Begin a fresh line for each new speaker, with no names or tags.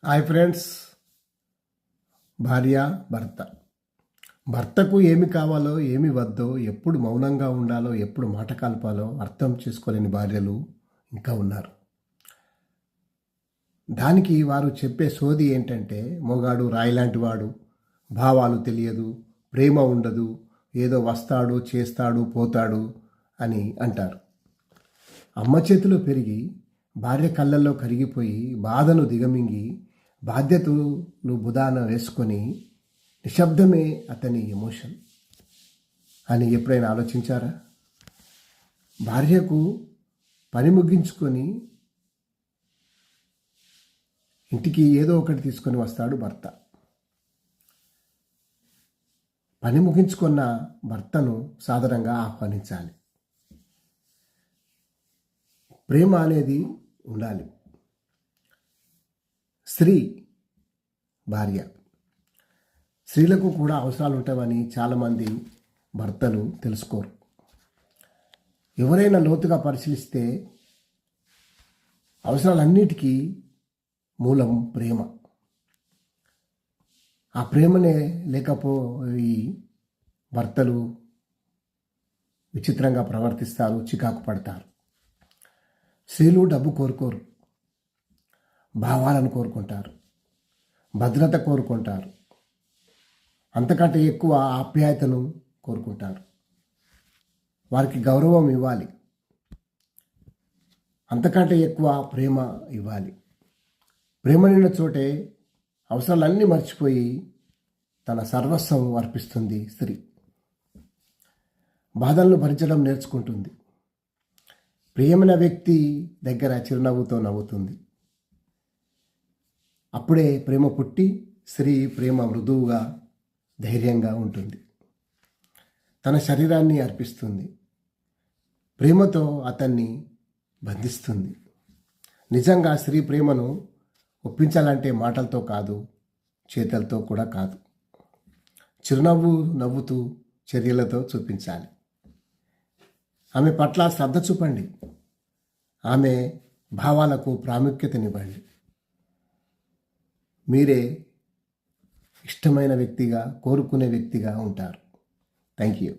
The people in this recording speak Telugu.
Hi friends. భార్య భర్త. భర్తకు ఏమి కావాలో ఏమి వద్దో, ఎప్పుడు మౌనంగా ఉండాలో, ఎప్పుడు మాట కలపాలో అర్థం చేసుకోలేని భార్యలు ఇంకా ఉన్నారు. దానికి వారు చెప్పే సోది ఏంటంటే, మొగాడు రాయిలాంటి వాడు, భావాలు తెలియదు, ప్రేమ ఉండదు, ఏదో వస్తాడు చేస్తాడు పోతాడు అని అంటారు. అమ్మ చేతిలో పెరిగి భార్య కళ్ళల్లో కరిగిపోయి బాధను దిగమింగి బాధ్యతలు బుధాన వేసుకొని నిశ్శబ్దమే అతని ఎమోషన్ అని ఎప్పుడైనా ఆలోచించారా? భార్యకు పని ముగించుకొని ఇంటికి ఏదో ఒకటి తీసుకొని వస్తాడు భర్త. పని ముగించుకున్న భర్తను సాధారణంగా ఆహ్వానించాలి. ప్రేమ అనేది ఉండాలి. స్త్రీ భార్య, స్త్రీలకు కూడా అవసరాలు ఉంటాయని చాలామంది భర్తలు తెలుసుకోరు. ఎవరైనా లోతుగా పరిశీలిస్తే అవసరాలన్నిటికీ మూలం ప్రేమ. ఆ ప్రేమనే లేకపోయి భర్తలు విచిత్రంగా ప్రవర్తిస్తారు, చికాకు పడతారు. స్త్రీలు డబ్బు కోరుకోరు, భావాలను కోరుకుంటారు, భద్రత కోరుకుంటారు, అంతకంటే ఎక్కువ ఆప్యాయతను కోరుకుంటారు. వారికి గౌరవం ఇవ్వాలి, అంతకంటే ఎక్కువ ప్రేమ ఇవ్వాలి. ప్రేమ నిన్న చోటే అవసరాలన్నీ మర్చిపోయి తన సర్వస్వం అర్పిస్తుంది స్త్రీ. బాధలను భరించడం నేర్చుకుంటుంది. ప్రియమైన వ్యక్తి దగ్గర చిరునవ్వుతో నవ్వుతుంది. అప్పుడే ప్రేమ పుట్టి స్త్రీ ప్రేమ మృదువుగా ధైర్యంగా ఉంటుంది. తన శరీరాన్ని అర్పిస్తుంది. ప్రేమతో అతన్ని బంధిస్తుంది. నిజంగా స్త్రీ ప్రేమను ఒప్పించాలంటే మాటలతో కాదు, చేతలతో కూడా కాదు, చిరునవ్వు నవ్వుతూ చర్యలతో చూపించాలి. ఆమె పట్ల శ్రద్ధ చూపండి. ఆమె భావాలకు ప్రాముఖ్యతనివ్వండి. మీరే ఇష్టమైన వ్యక్తిగా, కోరుకునే వ్యక్తిగా ఉంటారు. Thank you.